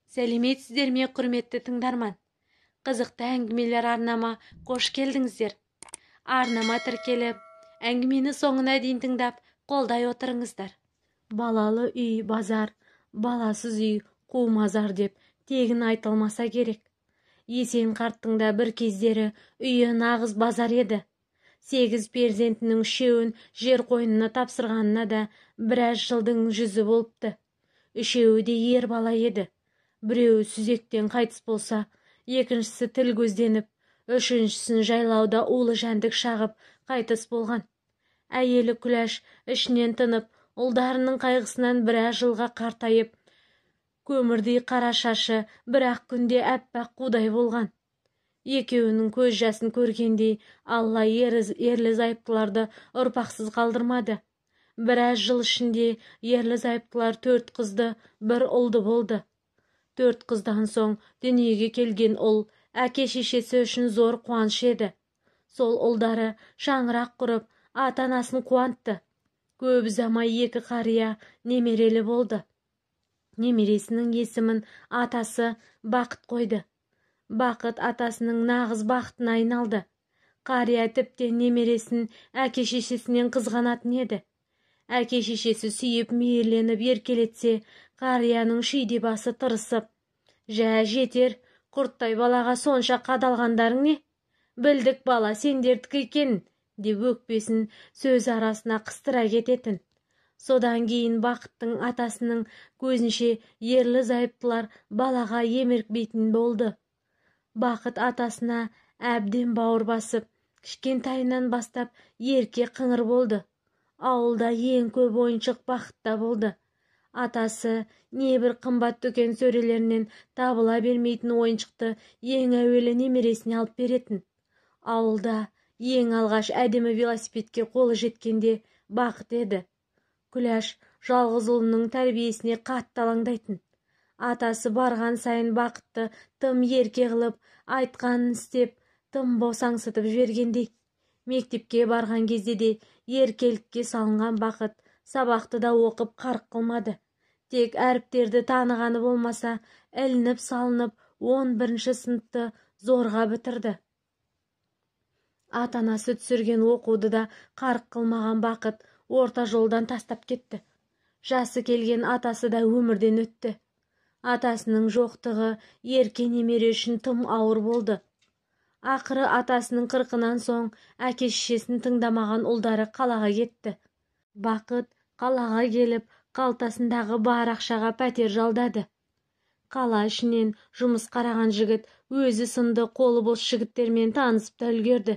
Сәлеметсіздер ме, құрметті тыңдарман? Қызықты әңгімелер арнама қош келдіңіздер. Арнама тіркеліп, әңгімені соңына дейін тыңдап, қолдай отырыңыздар. Балалы үй базар, баласыз үй қу мазар деп тегін айтылмаса керек. Есен қарттың да бір кездері үйі нағыз базар еді. 8 перзентінің 3-еуін жер қойнына тапсырғанына да біраз жылдың жүзі болыпты. 3-еуі де ер бала еді. Біреуі сүзектен қайтыс болса, екіншісі тіл көзденіп, үшіншісін жайлауда улы жәндік шағып қайтыс болған. Әйелі Күләш ішінен тынып, ұлдарының қайғысынан біраз жылға қартайып, көмірдей қара шашы бір-ақ күнде әппақ қудай болған. Екеуінің көз жасын көргендей, Алла ерлі зайыптыларды ұрпақсыз қалдырмады. Біраз жыл ішінде ерлі зайыптылар 4 қызды, 1 ұлды болды. 4 қыздан соң дүниеге келген ұл әке-шешесі үшін зор қуаныш еді. Сол ұлдары шаңырақ құрып, ата-анасын қуантты. Көп ұзамай 2 қария немерелі болды. Немересінің есімін атасы Бақыт қойды. Бақыт атасының нағыз бақытына айналды. Қария тіптен немересін әке-шешесінен қызғанатын еді. Әке-шешесі сүйіп мейірленіп еркелетсе, қарияның шүйде басы тырысып, «Жә, жетер, құрттай балаға сонша қадалғандарың не? Білдік бала сендердікі екен», деп өкпесін сөз арасына қыстыра кететін. Содан кейін Бақыттың атасының көзінше ерлі зайыптылар балаға еміркпейтін болды. Бақыт атасына әбден бауыр басып, кішкентайынан бастап ерке қыңыр болды. Ауылда ең көп ойыншық Бақытта болды. Атасы небір қымбат дүкен сөрелерінен табыла бермейтін ойыншықты ең әуелі немересіне алып беретін. Ауылда ең алғаш әдемі велосипедке қолы жеткенде Бақыт еді. Күләш жалғыз ұлының тәрбиесіне қатты алаңдайтын. Атасы барған сайын Бақытты тым ерке қылып, айтқанын істеп, тым босаңсытып жібергендей. Мектепке барған кезде де еркелікке салынған Бақыт сабақты да оқып қарық қылмады. Тек әріптерді танығаны болмаса, ілініп салынып 11-ші сыныпты зорға бітірді. Ата-анасы түсірген оқуды да қарық қылмаған Бақыт орта жолдан тастап кетті. Жасы келген атасы да өмірден өтті. Атасының жоқтығы ерке немере үшін тым ауыр болды. Ақыры атасының 40-нан соң әке-шешесін тыңдамаған ұлдары қалаға кетті. Бақыт қалаға келіп, қалтасындағы бар ақшаға пәтер жалдады. Қала ішінен жұмыс қараған жігіт өзі сынды қолы бос жігіттермен танысып та үлгерді.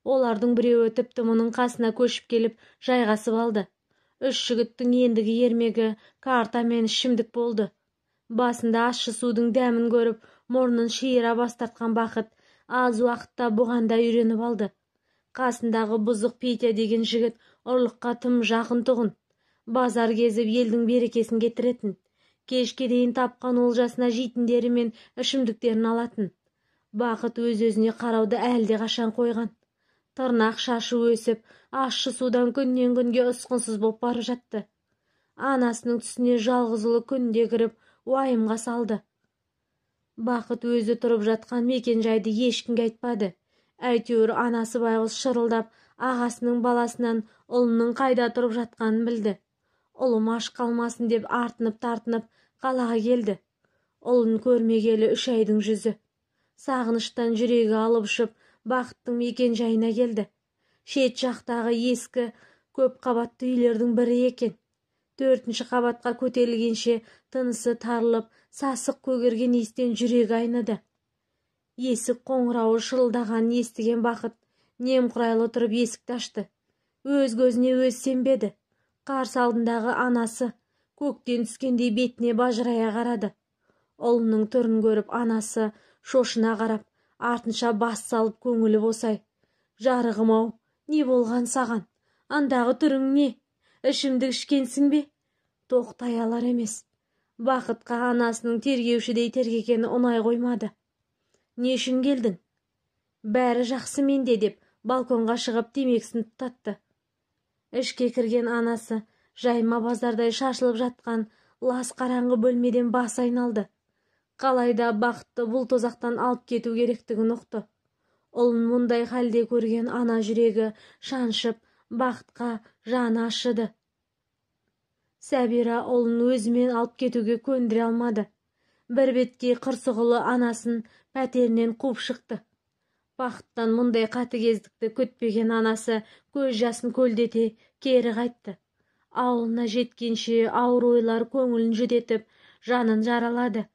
Олардың біреуі тіпті мұның қасына көшіп келіп жайғасып алды. 3 жігіттің ендігі ермегі карта мен ішімдік болды. Басында ащы судың дәмін көріп, мұрнын шиыра бастартқан Бақыт аз уақытта бұған да үйреніп алды. Қасындағы бұзық Петя деген жігіт ұрлыққа тым жақын тұғын. Базар кезіп елдің берекесін кетіретін. Кешке дейін тапқан олжасына жейтіндері мен ішімдіктерін алатын. Бақыт өз-өзіне қарауды әлде қашан қойған. Тырнақ шашы өсіп, ащы судан күннен күнге ұсқынсыз боп барып жатты. Анасының түсіне жалғыз ұлы күнде кіріп, уайымға салды. Бақыт өзі тұрып жатқан мекен жайды ешкімге айтпады. Әйтеуір анасы байғұс шырылдап, ағасының баласынан ұлының қайда тұрып жатқанын білді. Ұлым аш қалмасын деп артынып-тартынып қалаға келді. Ұлын көрмегелі 3 айдың жүзі. Сағыныштан жүрегі алып ұшып, Бақыттың мекен жайына келді. Шет жақтағы ескі көп қабатты үйлердің бірі екен. 4-ші қабатқа көтерілгенше тынысы тарылып, сасық көгерген естен жүрегі айныды. Есік қоңырауы шырылдаған естіген Бақыт немқұрайлы тұрып есікті ашты. Өз көзіне өз сенбеді. Қарсы алдындағы анасы көктен түскендей бетіне бажырая қарады. Ұлының түрін көріп анасы шошына қарап, артынша бас салып көңілі босай. «Жарығым-ау, не болған саған? Андағы түрің не? Ішімдік ішкенсің бе?» Тоқтай алар емес. Бақытқа анасының тергеушідей тергегені ұнай қоймады. «Не үшін келдің?» «Бәрі жақсы менде» деп балконға шығып темекісін тұтатты. Ішке кірген анасы жайма базардай шашылып жатқан лас қараңғы бөлмеден бас айналды. Қалайда бақытты бұл тозақтан алып кету керектігін ұқты. Ұлын мұндай халде көрген ана жүрегі шаншып, бақытқа жаны ашыды. Сәбира ұлын өзімен алып кетуге көндіре алмады. Бір бетке қырсығылы анасын пәтерінен қуып шықты. Бақыттан мұндай қатыгездікті күтпеген анасы көз жасын көлдете кері қайтты. Ауылына жеткенше ауыр ойлар көңілін жүдетіп, жанын жаралады.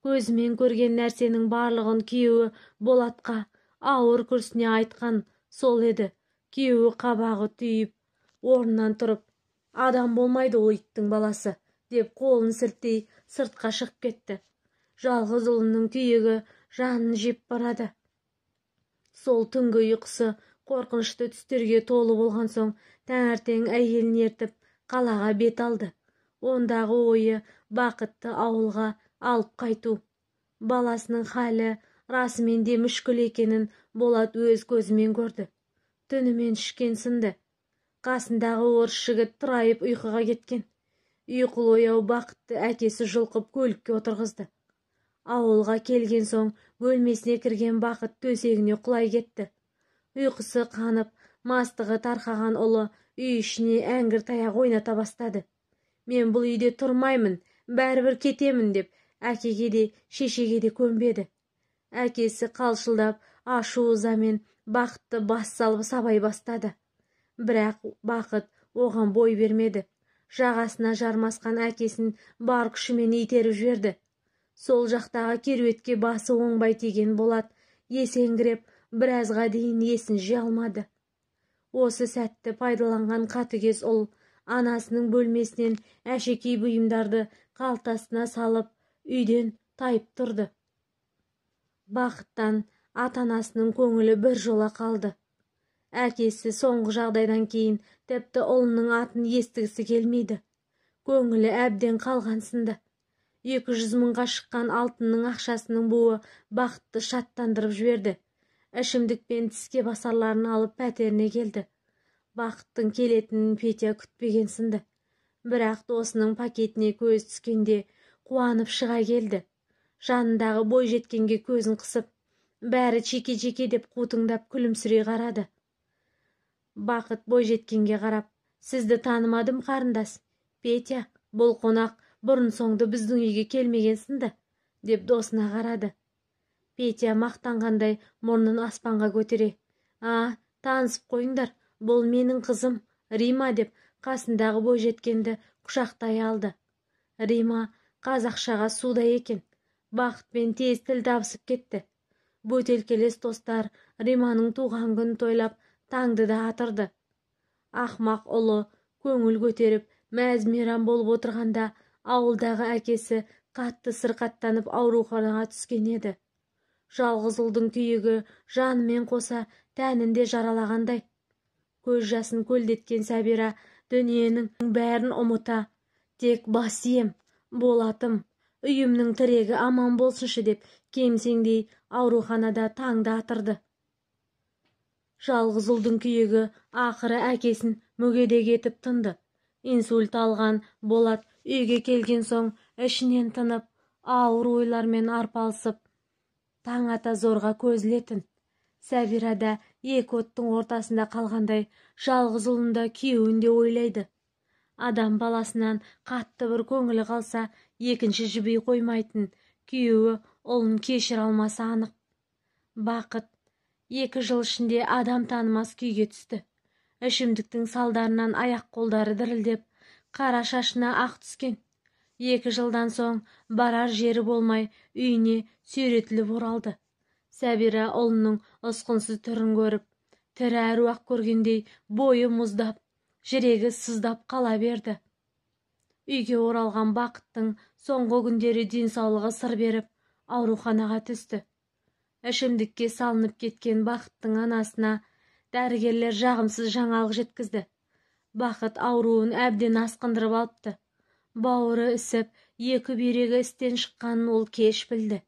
Көзімен көрген нәрсенің барлығын күйеуі Болатқа ауыр күрсіне айтқан сол еді. Күйеуі қабағы түйіп, орнынан тұрып, адам болмайды ол иттің баласы, деп қолын сілтей сыртқа шығып кетті. Жалғыз ұлының күйігі жанын жеп барады. Сол түнгі ұйқысы қорқынышты түстерге толы болған соң, таңертең әйелін ертіп қалаға бет алды. Ондағы ойы бақытты ауылға алып қайту. Баласының халі расымен де мүшкіл екенін Болат өз көзімен көрді. Түнімен ішкен сынды. Қасындағы орыс жігіт тұрайып ұйқыға кеткен. Ұйқылы ояу бақытты әкесі жұлқып көлікке отырғызды. Ауылға келген соң бөлмесіне кірген бақыт төсегіне құлай кетті. Ұйқысы қанып, мастығы тарқаған ұлы үй ішіне әңгір таяқ ойната бастады. Мен бұл үйде тұрмаймын, бәрібір кетемін деп, әкеге де шешеге де көнбеді. Әкесі қалшылдап, ашу ызамен бақытты бас салып сабай бастады. Бірақ бақыт оған бой бермеді. Жағасына жармасқан әкесін бар күшімен итеріп жіберді. Сол жақтағы керуетке басы оңбай тиген Болат есеңгіреп, біразға дейін есін жия алмады. Осы сәтті пайдаланған қатыгез ұл анасының бөлмесінен әшекей бұйымдарды қалтасына салып, үйден тайып тұрды. Бақыттан ата-анасының көңілі бір жола қалды. Әкесі соңғы жағдайдан кейін тіпті ұлының атын естігісі келмейді. Көңілі әбден қалған сынды. 200 мыңға шыққан алтынның ақшасының буы бақытты шаттандырып жіберді. Ішімдікпен тіске басарларын алып пәтеріне келді. Бақыттың келетінін Петя күтпеген сынды. Бірақ досының пакетіне көз түскенде қуанып шыға келді. Жанындағы бой жеткенге көзін қысып, бәрі чеке-чеке деп қутыңдап күлімсірей қарады. Бақыт бой жеткенге қарап, сізді танымадым қарындас. Петя, бұл қонақ бұрын соңды біздің үйге келмеген сынды, деп досына қарады. Петя мақтанғандай мұрнын аспанға көтере. Танысып қойыңдар, бұл менің қызым, Рима, деп қасындағы бой жеткенді құшақтай алды. Рима қазақшаға суда екен. Бақытпен тез тіл табысып кетті. Бөтелкелес достар Риманың туған күнін тойлап, таңды да атырды. Ақмақ ұлы көңіл көтеріп, мәз-мейрам болып отырғанда, ауылдағы әкесі қатты сырқаттанып ауруханаға түскен еді. Жалғыз ұлдың күйігі жанымен қоса тәнінде жаралағандай. Көз жасын көлдеткен Сәбира дүниенің бәрін ұмыта, тек бас ием, Болатым, үйімнің тірегі аман болсыншы деп кемсеңдей ауруханада таңды атырды. Жалғыз ұлдың күйігі ақыры әкесін мүгедек етіп тынды. Инсульт алған Болат үйге келген соң ішінен тынып, ауыр ойлармен арпалысып, таң ата зорға көзілетін. Сәбирада екі оттың ортасында қалғандай, жалғыз ұлында күйеуінде ойлайды. Адам баласынан қатты бір көңілі қалса, екінші жіби қоймайтын, күйеуі ұлын кешір алмасы анық. Бақыт 2 жыл ішінде адам танымас күйге түсті. Ішімдіктің салдарынан аяқ қолдары дірілдеп, қара шашына ақ түскен. 2 жылдан соң барар жері болмай үйіне сүйретіліп оралды. Сәбира ұлының ұсқынсыз түрін көріп, тірі әруақ көргендей бойы мұздап, жүрегі сыздап қала берді. Үйге оралған Бақыттың соңғы күндері денсаулығы сыр беріп, ауруханаға түсті. Ішімдікке салынып кеткен Бақыттың анасына дәрігерлер жағымсыз жаңалық жеткізді. Бақыт ауруын әбден асқындырып алыпты. Бауыры ісіп, 2 бүйрегі істен шыққанын ол кеш білді.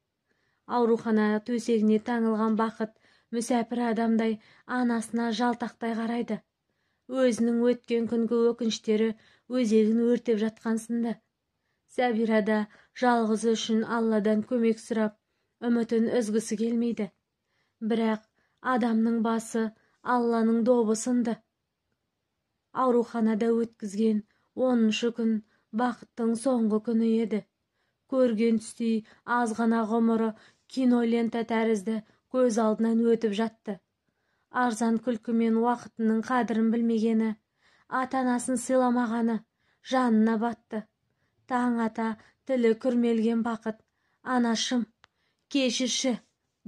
Аурухана төсегіне таңылған Бақыт мүсәпір адамдай анасына жалтақтай қарайды. Өзінің өткен күнгі өкініштері өзегін өртеп жатқан сынды. Сәбира да жалғызы үшін Алладан көмек сұрап, үмітін үзгісі келмейді. Бірақ адамның басы Алланың добы сынды. Ауруханада өткізген 10-шы күн бақыттың соңғы күні еді. Көрген түстей азғана ғұмыры кинолента тәрізді көз алдынан өтіп жатты. Арзан күлкімен уақытының қадірін білмегені, ата-анасын сыйламағаны жанына батты. Таң ата тілі күрмелген бақыт, анашым, кешірші,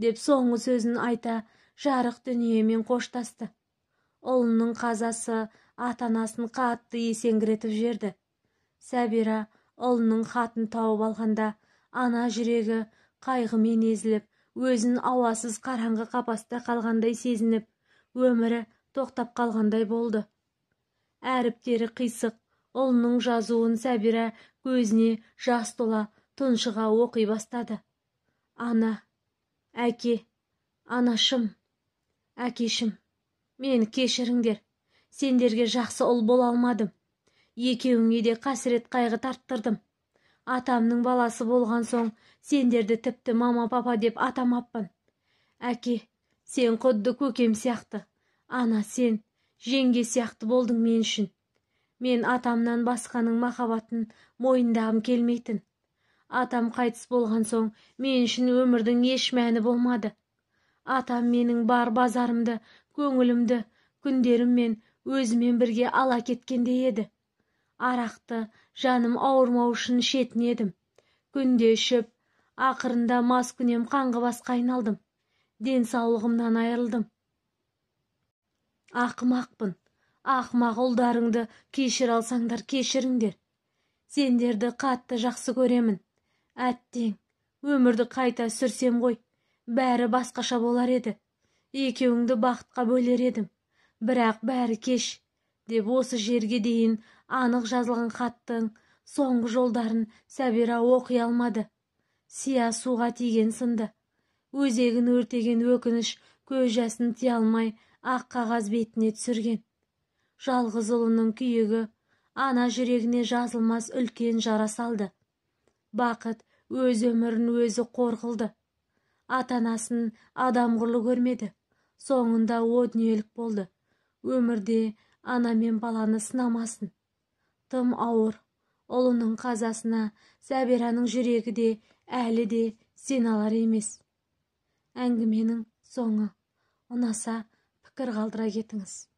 деп соңғы сөзін айта жарық дүниемен қоштасты. Ұлының қазасы ата-анасын қатты есеңгіретіп жерді. Сәбира ұлының хатын тауып алғанда, ана жүрегі қайғымен езіліп, өзін ауасыз қараңғы қапаста қалғандай сезініп, өмірі тоқтап қалғандай болды. Әріптері қисық, ұлының жазуын Сәбира көзіне жас тола тұншыға оқи бастады. Ана, әке, анашым, әкешім, мені кешіріңдер. Сендерге жақсы ұл бола алмадым. Екеуіңе де қасірет қайғы тарттырдым. Атамның баласы болған соң, сендерді тіпті мама папа деп атамаппын. Әке, сен құдды көкем сияқты. Ана, сен жеңге сияқты болдың мен үшін. Мен атамнан басқаның махаббатын мойындағым келмейтін. Атам қайтыс болған соң, мен үшін өмірдің еш мәні болмады. Атам менің бар базарымды, көңілімді, күндеріммен өзімен бірге ала кеткенде еді. Арақты жаным ауырмау үшін ішетін едім. Күнде ішіп, ақырында мас күнем қаңғыбасқа айналдым. Денсаулығымнан айырылдым. Ақымақпын. Ақымақ ұлдарыңды кешір алсаңдар кешіріңдер. Сендерді қатты жақсы көремін. Әттең, өмірді қайта сүрсем ғой, бәрі басқаша болар еді. Екеуіңді бақытқа бөлер едім. Бірақ бәрі кеш, деп осы жерге дейін анық жазылған хаттың соңғы жолдарын Сәбира оқи алмады. Сия суға тиген сынды. Өзегін өртеген өкініш көз жасын тия алмай ақ қағаз бетіне түсірген. Жалғыз ұлының күйігі ана жүрегіне жазылмас үлкен жара салды. Бақыт өз өмірін өзі қор қылды. Ата-анасын адам құрлы көрмеді. Соңында о дүниелік болды. Өмірде ана мен баланы сынамасын. Тым ауыр ұлының қазасына Сәбираның жүрегі де әлі де сен алар емес. Әңгіменің соңы. Ұнаса пікір қалдыра кетіңіз.